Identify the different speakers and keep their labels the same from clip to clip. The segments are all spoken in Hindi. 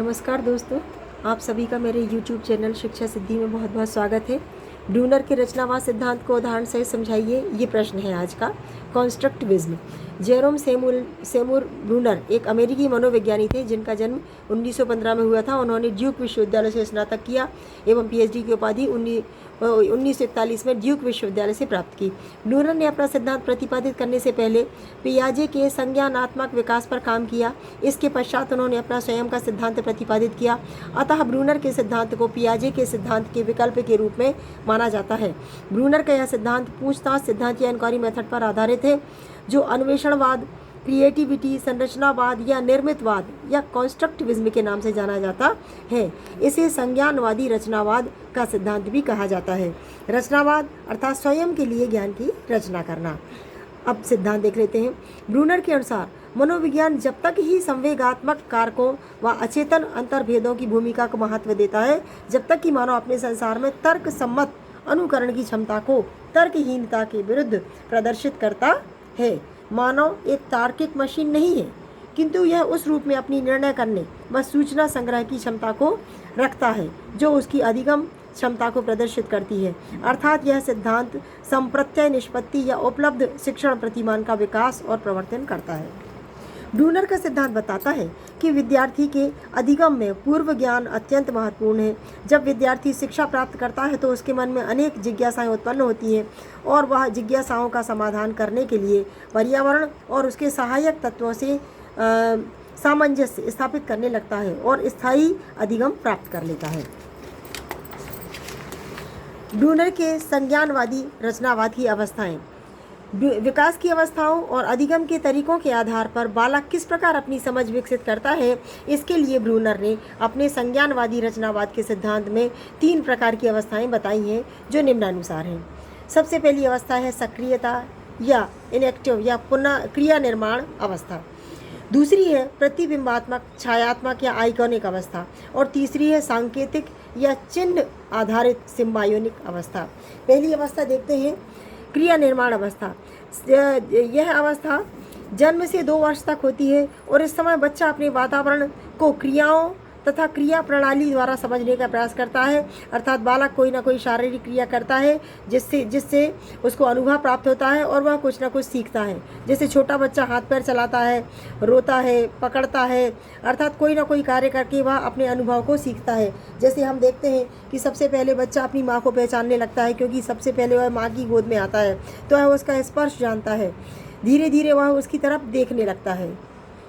Speaker 1: नमस्कार दोस्तों, आप सभी का मेरे YouTube चैनल शिक्षा सिद्धि में बहुत बहुत स्वागत है। ब्रूनर के रचनावाद सिद्धांत को उदाहरण से समझाइए, ये प्रश्न है आज का। कॉन्स्ट्रक्टिविज्म। जेरोम सेमुर ब्रूनर एक अमेरिकी मनोविज्ञानी थे जिनका जन्म 1915 में हुआ था। उन्होंने ड्यूक विश्वविद्यालय से स्नातक किया एवं PhD की उपाधि 1941 में ड्यूक विश्वविद्यालय से प्राप्त की। ब्रूनर ने अपना सिद्धांत प्रतिपादित करने से पहले पियाजे के संज्ञानात्मक विकास पर काम किया। इसके पश्चात उन्होंने अपना स्वयं का सिद्धांत प्रतिपादित किया। अतः ब्रूनर के सिद्धांत को पियाजे के सिद्धांत के विकल्प के रूप में माना जाता है। ब्रूनर का यह सिद्धांत पूछताछ सिद्धांत या इंक्वायरी मेथड पर आधारित है, जो अन्वेषणवाद, क्रिएटिविटी, संरचनावाद या निर्मितवाद या कॉन्स्ट्रक्टिविज्म के नाम से जाना जाता है। इसे संज्ञानवादी रचनावाद का सिद्धांत भी कहा जाता है। रचनावाद अर्थात स्वयं के लिए ज्ञान की रचना करना। अब सिद्धांत देख लेते हैं। ब्रूनर के अनुसार मनोविज्ञान जब तक ही संवेगात्मक कारकों व अचेतन अंतर्भेदों की भूमिका को महत्व देता है, जब तक कि मानव अपने संसार में तर्क सम्मत अनुकरण की क्षमता को तर्कहीनता के विरुद्ध प्रदर्शित करता है। मानव एक तार्किक मशीन नहीं है, किंतु यह उस रूप में अपनी निर्णय करने व सूचना संग्रह की क्षमता को रखता है जो उसकी अधिगम क्षमता को प्रदर्शित करती है। अर्थात यह सिद्धांत संप्रत्यय निष्पत्ति या उपलब्ध शिक्षण प्रतिमान का विकास और प्रवर्तन करता है। ब्रूनर का सिद्धांत बताता है कि विद्यार्थी के अधिगम में पूर्व ज्ञान अत्यंत महत्वपूर्ण है। जब विद्यार्थी शिक्षा प्राप्त करता है तो उसके मन में अनेक जिज्ञासाएं उत्पन्न होती हैं और वह जिज्ञासाओं का समाधान करने के लिए पर्यावरण और उसके सहायक तत्वों से सामंजस्य स्थापित करने लगता है और स्थायी अधिगम प्राप्त कर लेता है। ब्रूनर के संज्ञानवादी रचनावाद की अवस्थाएं। विकास की अवस्थाओं और अधिगम के तरीकों के आधार पर बालक किस प्रकार अपनी समझ विकसित करता है, इसके लिए ब्रूनर ने अपने संज्ञानवादी रचनावाद के सिद्धांत में 3 प्रकार की अवस्थाएं बताई हैं, जो निम्नानुसार हैं। सबसे पहली अवस्था है सक्रियता या इनएक्टिव या पुनः क्रिया निर्माण अवस्था। दूसरी है प्रतिबिंबात्मक, छायात्मक या आइकॉनिक अवस्था। और तीसरी है सांकेतिक या चिन्ह आधारित सिम्बायोनिक अवस्था। पहली अवस्था देखते हैं, क्रिया निर्माण अवस्था। यह अवस्था जन्म से 2 वर्ष तक होती है और इस समय बच्चा अपने वातावरण को क्रियाओं तथा क्रिया प्रणाली द्वारा समझने का प्रयास करता है। अर्थात बालक कोई ना कोई शारीरिक क्रिया करता है जिससे उसको अनुभव प्राप्त होता है और वह कुछ ना कुछ सीखता है। जैसे छोटा बच्चा हाथ पैर चलाता है, रोता है, पकड़ता है, अर्थात कोई ना कोई कार्य करके वह अपने अनुभव को सीखता है। जैसे हम देखते हैं कि सबसे पहले बच्चा अपनी माँ को पहचानने लगता है, क्योंकि सबसे पहले वह माँ की गोद में आता है तो वह उसका स्पर्श जानता है। धीरे धीरे वह उसकी तरफ देखने लगता है,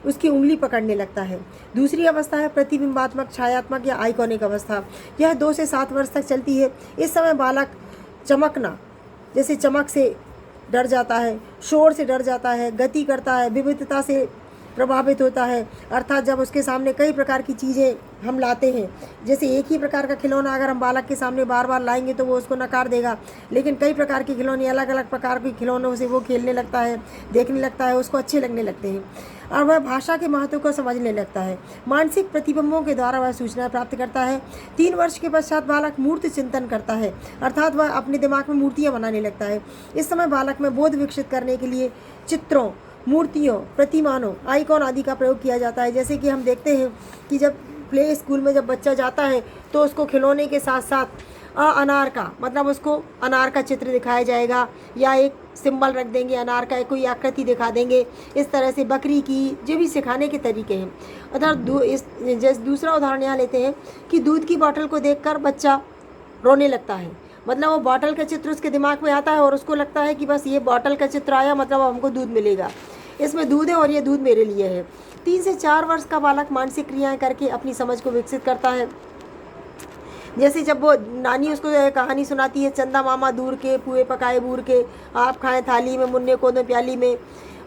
Speaker 1: उसकी उंगली पकड़ने लगता है। दूसरी अवस्था है प्रतिबिंबात्मक, छायात्मक या आइकॉनिक अवस्था। यह 2 से 7 वर्ष तक चलती है। इस समय बालक चमकना, जैसे चमक से डर जाता है, शोर से डर जाता है, गति करता है, विविधता से प्रभावित होता है। अर्थात जब उसके सामने कई प्रकार की चीज़ें हम लाते हैं, जैसे एक ही प्रकार का खिलौना अगर हम बालक के सामने बार बार लाएंगे तो वो उसको नकार देगा, लेकिन कई प्रकार के खिलौने, अलग अलग प्रकार के खिलौनों से वो खेलने लगता है, देखने लगता है, उसको अच्छे लगने लगते हैं और वह भाषा के महत्व को समझने लगता है। मानसिक प्रतिबिंबों के द्वारा वह सूचना प्राप्त करता है। 3 वर्ष के पश्चात बालक मूर्त चिंतन करता है, अर्थात वह अपने दिमाग में मूर्तियाँ बनाने लगता है। इस समय बालक में बोध विकसित करने के लिए चित्रों, मूर्तियों, प्रतिमानों, आइकॉन आदि का प्रयोग किया जाता है। जैसे कि हम देखते हैं कि जब प्ले स्कूल में जब बच्चा जाता है तो उसको खिलौने के साथ साथ अनार का, मतलब उसको अनार का चित्र दिखाया जाएगा या एक सिंबल रख देंगे, अनार का कोई आकृति दिखा देंगे। इस तरह से बकरी की जो भी सिखाने के तरीके हैं। जैसे दूसरा उदाहरण यहाँ लेते हैं कि दूध की बोतल को देखकर बच्चा रोने लगता है। मतलब वो बॉटल का चित्र उसके दिमाग में आता है और उसको लगता है कि बस ये बॉटल का चित्र आया, मतलब हमको दूध मिलेगा, इसमें दूध है और ये दूध मेरे लिए है। 3 से 4 वर्ष का बालक मानसिक क्रियाएं करके अपनी समझ को विकसित करता है। जैसे जब वो नानी उसको कहानी सुनाती है, चंदा मामा दूर के, पुए पकाए बूर के, आप खाएं थाली में, मुन्ने को दो प्याली में।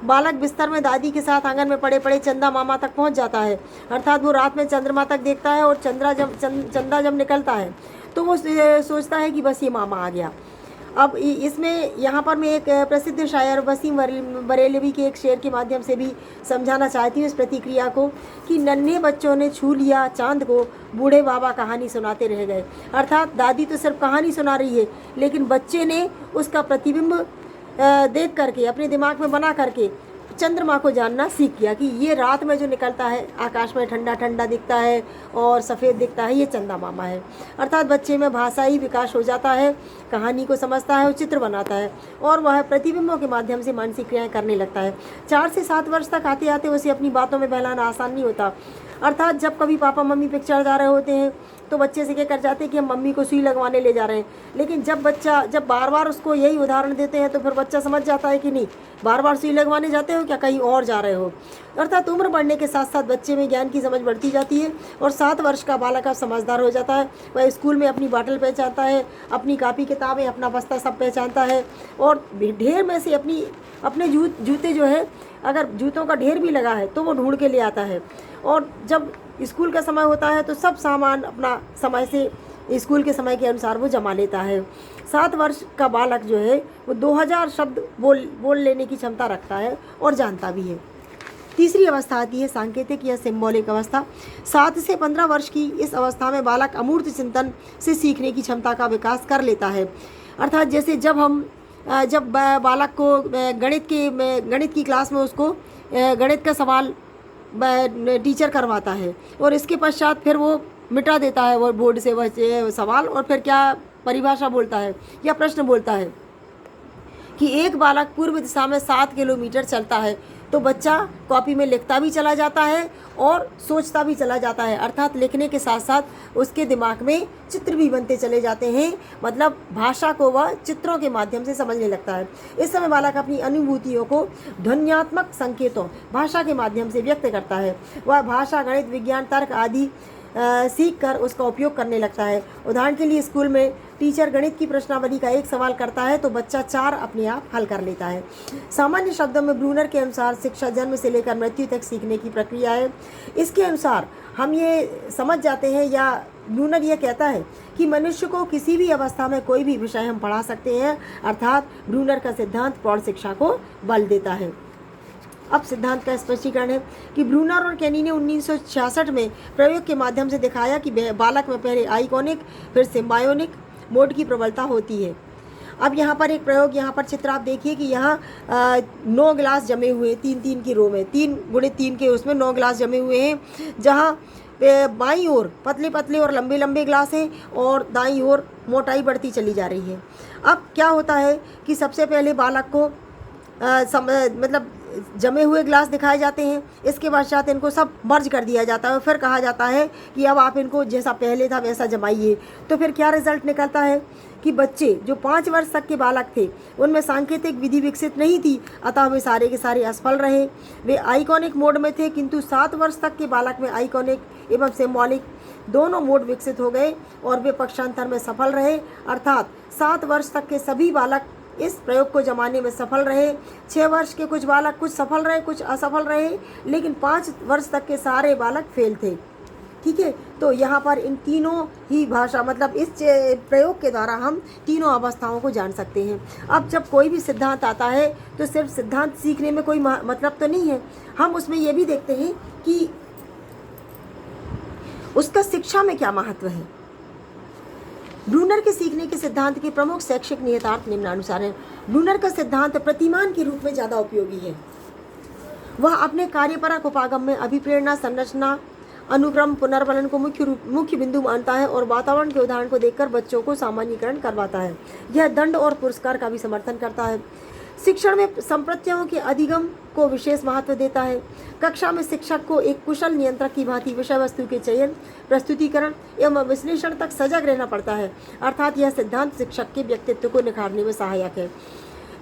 Speaker 1: बालक बिस्तर में दादी के साथ आंगन में पड़े पड़े चंदा मामा तक पहुंच जाता है। अर्थात वो रात में चंद्रमा तक देखता है और चंदा जब निकलता है तो वो सोचता है कि बस ये मामा आ गया। अब इसमें यहाँ पर मैं एक प्रसिद्ध शायर वसीम बरेलवी के एक शेर के माध्यम से भी समझाना चाहती हूँ इस प्रतिक्रिया को, कि नन्हे बच्चों ने छू लिया चांद को, बूढ़े बाबा कहानी सुनाते रह गए। अर्थात दादी तो सिर्फ कहानी सुना रही है, लेकिन बच्चे ने उसका प्रतिबिंब देख करके, अपने दिमाग में बना करके चंद्रमा को जानना सीख गया कि ये रात में जो निकलता है आकाश में ठंडा ठंडा दिखता है और सफ़ेद दिखता है, ये चंदा मामा है। अर्थात बच्चे में भाषाई विकास हो जाता है, कहानी को समझता है और चित्र बनाता है और वह प्रतिबिंबों के माध्यम से मानसिक क्रियाएं करने लगता है। 4 से 7 वर्ष तक आते आते उसे अपनी बातों में बहलाना आसान नहीं होता। अर्थात जब कभी पापा मम्मी पिक्चर जा रहे होते हैं तो बच्चे से क्या कर जाते हैं कि हम मम्मी को सुई लगवाने ले जा रहे हैं, लेकिन जब बार बार उसको यही उदाहरण देते हैं तो फिर बच्चा समझ जाता है कि नहीं, बार बार सुई लगवाने जाते हो क्या, कहीं और जा रहे हो। अर्थात उम्र बढ़ने के साथ साथ बच्चे में ज्ञान की समझ बढ़ती जाती है और 7 वर्ष का बालक अब समझदार हो जाता है। वह स्कूल में अपनी बाटल पहचानता है, अपनी कापी किताबें, अपना बस्ता सब पहचानता है और ढेर में से अपने जूते जो है, अगर जूतों का ढेर भी लगा है तो वो ढूंढ के ले आता है। और जब स्कूल का समय होता है तो सब सामान अपना समय से स्कूल के समय के अनुसार वो जमा लेता है। 7 वर्ष का बालक जो है वो 2000 शब्द बोल लेने की क्षमता रखता है और जानता भी है। तीसरी अवस्था आती है सांकेतिक या सिंबॉलिक अवस्था। 7 से 15 वर्ष की इस अवस्था में बालक अमूर्त चिंतन से सीखने की क्षमता का विकास कर लेता है। अर्थात जैसे जब बालक को गणित की क्लास में उसको गणित का सवाल टीचर करवाता है और इसके पश्चात फिर वो मिटा देता है वो बोर्ड से वह सवाल और फिर क्या परिभाषा बोलता है या प्रश्न बोलता है कि एक बालक पूर्व दिशा में 7 किलोमीटर चलता है, तो बच्चा कॉपी में लिखता भी चला जाता है और सोचता भी चला जाता है। अर्थात लिखने के साथ साथ उसके दिमाग में चित्र भी बनते चले जाते हैं, मतलब भाषा को वह चित्रों के माध्यम से समझने लगता है। इस समय बालक अपनी अनुभूतियों को ध्वन्यात्मक संकेतों भाषा के माध्यम से व्यक्त करता है। वह भाषा, गणित, विज्ञान, तर्क आदि सीख कर उसका उपयोग करने लगता है। उदाहरण के लिए स्कूल में टीचर गणित की प्रश्नावली का एक सवाल करता है तो बच्चा 4 अपने आप हल कर लेता है। सामान्य शब्दों में ब्रूनर के अनुसार शिक्षा जन्म से लेकर मृत्यु तक सीखने की प्रक्रिया है। इसके अनुसार हम ये समझ जाते हैं या ब्रूनर ये कहता है कि मनुष्य को किसी भी अवस्था में कोई भी विषय हम पढ़ा सकते हैं। अर्थात ब्रूनर का सिद्धांत प्रौढ़ शिक्षा को बल देता है। अब सिद्धांत का स्पष्टीकरण है कि ब्रूनर और केनी ने 1966 में प्रयोग के माध्यम से दिखाया कि बालक में पहले आइकॉनिक फिर सिम्बायोनिक मोड की प्रबलता होती है। अब यहाँ पर एक प्रयोग, यहाँ पर चित्र आप देखिए कि यहाँ 9 गिलास जमे हुए 3-3 की रो में, 3 × 3 के उसमें 9 गिलास जमे हुए हैं, जहाँ बाईं ओर पतले पतले और लंबे लंबे गिलास हैं और दाईं ओर मोटाई बढ़ती चली जा रही है। अब क्या होता है कि सबसे पहले बालक को मतलब जमे हुए गिलास दिखाए जाते हैं, इसके पश्चात इनको सब मर्ज कर दिया जाता है और फिर कहा जाता है कि अब आप इनको जैसा पहले था वैसा जमाइए। तो फिर क्या रिजल्ट निकलता है कि बच्चे जो 5 वर्ष तक के बालक थे उनमें सांकेतिक विधि विकसित नहीं थी, अतः वे सारे के सारे असफल रहे। वे आइकॉनिक मोड में थे, किंतु 7 वर्ष तक के बालक में आइकॉनिक एवं सिम्बॉलिक दोनों मोड विकसित हो गए और वे पक्षांतर में सफल रहे। अर्थात 7 वर्ष तक के सभी बालक इस प्रयोग को जमाने में सफल रहे। 6 वर्ष के कुछ बालक कुछ सफल रहे कुछ असफल रहे, लेकिन 5 वर्ष तक के सारे बालक फेल थे। ठीक है, तो यहाँ पर इन तीनों ही भाषा मतलब इस प्रयोग के द्वारा हम तीनों अवस्थाओं को जान सकते हैं। अब जब कोई भी सिद्धांत आता है तो सिर्फ सिद्धांत सीखने में कोई मतलब तो नहीं है, हम उसमें ये भी देखते हैं कि उसका शिक्षा में क्या महत्व है। ब्रूनर के सीखने के सिद्धांत के प्रमुख शैक्षिक निहितार्थ निम्नानुसार हैं। ब्रूनर का सिद्धांत प्रतिमान के रूप में ज़्यादा उपयोगी है। वह अपने कार्यपरक उपागम में अभिप्रेरणा, संरचना, अनुक्रम, पुनर्बलन को मुख्य बिंदु मानता है और वातावरण के उदाहरण को देखकर बच्चों को सामान्यीकरण करवाता है। यह दंड और पुरस्कार का भी समर्थन करता है। शिक्षण में संप्रत्ययों के अधिगम को विशेष महत्व देता है। कक्षा में शिक्षक को एक कुशल नियंत्रक की भांति विषय वस्तु के चयन, प्रस्तुतिकरण एवं विश्लेषण तक सजग रहना पड़ता है। अर्थात यह सिद्धांत शिक्षक के व्यक्तित्व को निखारने में सहायक है।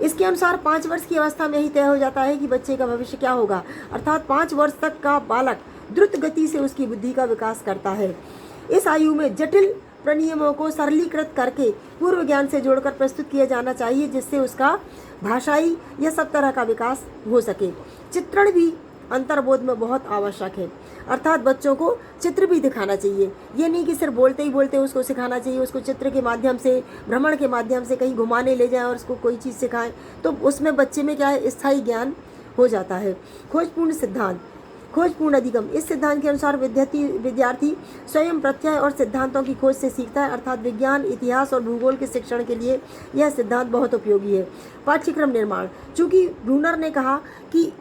Speaker 1: इसके अनुसार 5 वर्ष की अवस्था में ही तय हो जाता है कि बच्चे का भविष्य क्या होगा। अर्थात 5 वर्ष तक का बालक द्रुत गति से उसकी बुद्धि का विकास करता है। इस आयु में जटिल प्रनियमों को सरलीकृत करके पूर्व ज्ञान से जोड़कर प्रस्तुत किया जाना चाहिए, जिससे उसका भाषाई या सब तरह का विकास हो सके। चित्रण भी अंतर्बोध में बहुत आवश्यक है। अर्थात बच्चों को चित्र भी दिखाना चाहिए। ये नहीं कि सिर्फ बोलते ही बोलते उसको सिखाना चाहिए। उसको चित्र के माध्यम से, भ्रमण के माध्यम से कहीं घुमाने ले जाएं और उसको कोई चीज़ सिखाएं, तो उसमें बच्चे में क्या है, स्थायी ज्ञान हो जाता है। खोजपूर्ण सिद्धांत, खोजपूर्ण अधिगम। इस सिद्धांत के अनुसार विद्यार्थी स्वयं प्रत्यय और सिद्धांतों की खोज से सीखता है। अर्थात विज्ञान, इतिहास और भूगोल के शिक्षण के लिए यह सिद्धांत बहुत उपयोगी है। पाठ्यक्रम निर्माण। चूँकि ब्रूनर ने कहा कि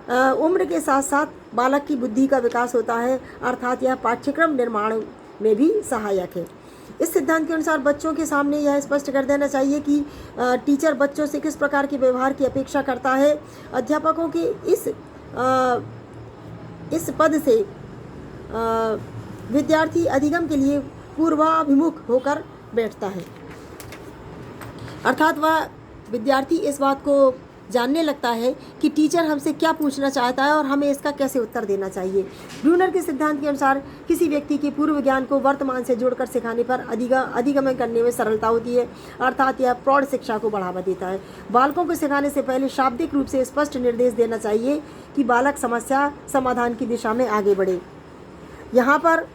Speaker 1: उम्र के साथ साथ बालक की बुद्धि का विकास होता है, अर्थात यह पाठ्यक्रम निर्माण में भी सहायक है। इस सिद्धांत के अनुसार बच्चों के सामने यह स्पष्ट कर देना चाहिए कि टीचर बच्चों से किस प्रकार के व्यवहार की अपेक्षा करता है। अध्यापकों के इस पद से विद्यार्थी अधिगम के लिए पूर्वाभिमुख होकर बैठता है, अर्थात वह विद्यार्थी इस बात को जानने लगता है कि टीचर हमसे क्या पूछना चाहता है और हमें इसका कैसे उत्तर देना चाहिए। ब्रूनर के सिद्धांत के अनुसार किसी व्यक्ति के पूर्व ज्ञान को वर्तमान से जोड़कर सिखाने पर अधिगमन करने में सरलता होती है, अर्थात यह प्रौढ़ शिक्षा को बढ़ावा देता है। बालकों को सिखाने से पहले शाब्दिक रूप से स्पष्ट निर्देश देना चाहिए कि बालक समस्या समाधान की दिशा में आगे बढ़े। यहाँ पर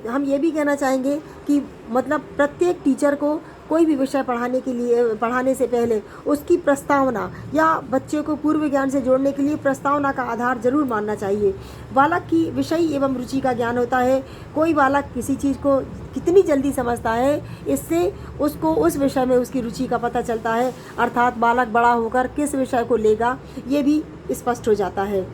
Speaker 1: हम ये भी कहना चाहेंगे कि मतलब प्रत्येक टीचर को कोई भी विषय पढ़ाने से पहले उसकी प्रस्तावना या बच्चे को पूर्व ज्ञान से जोड़ने के लिए प्रस्तावना का आधार जरूर मानना चाहिए। बालक की विषय एवं रुचि का ज्ञान होता है। कोई बालक किसी चीज़ को कितनी जल्दी समझता है, इससे उसको उस विषय में उसकी रुचि का पता चलता है, अर्थात बालक बड़ा होकर किस विषय को लेगा ये भी स्पष्ट हो जाता है।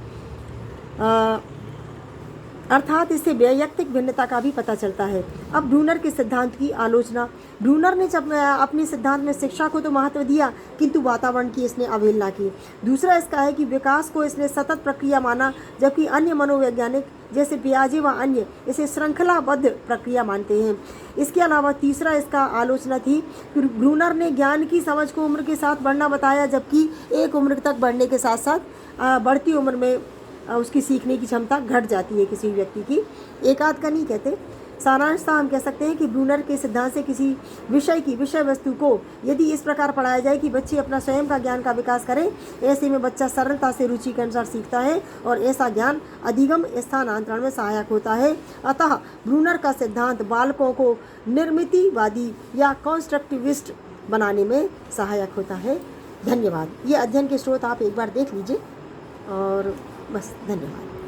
Speaker 1: अर्थात इससे वैयक्तिक भिन्नता का भी पता चलता है। अब ब्रूनर के सिद्धांत की आलोचना। ब्रूनर ने जब अपने सिद्धांत में शिक्षा को तो महत्व दिया, किंतु वातावरण की इसने अवहेलना की। दूसरा इसका है कि विकास को इसने सतत प्रक्रिया माना, जबकि अन्य मनोवैज्ञानिक जैसे पियाजे व अन्य इसे श्रृंखलाबद्ध प्रक्रिया मानते हैं। इसके अलावा तीसरा इसका आलोचना थी कि ब्रूनर ने ज्ञान की समझ को उम्र के साथ बढ़ना बताया, जबकि एक उम्र तक बढ़ने के साथ साथ बढ़ती उम्र में उसकी सीखने की क्षमता घट जाती है किसी व्यक्ति की, एक आध का नहीं कहते। सारांशतः हम कह सकते हैं कि ब्रूनर के सिद्धांत से किसी विषय वस्तु को यदि इस प्रकार पढ़ाया जाए कि बच्चे अपना स्वयं का ज्ञान का विकास करें, ऐसे में बच्चा सरलता से रुचि के अनुसार सीखता है और ऐसा ज्ञान अधिगम स्थानांतरण में सहायक होता है। अतः ब्रूनर का सिद्धांत बालकों को निर्मितिवादी या कॉन्स्ट्रक्टिविस्ट बनाने में सहायक होता है। धन्यवाद। ये अध्ययन के स्रोत आप एक बार देख लीजिए और बस, धन्यवाद।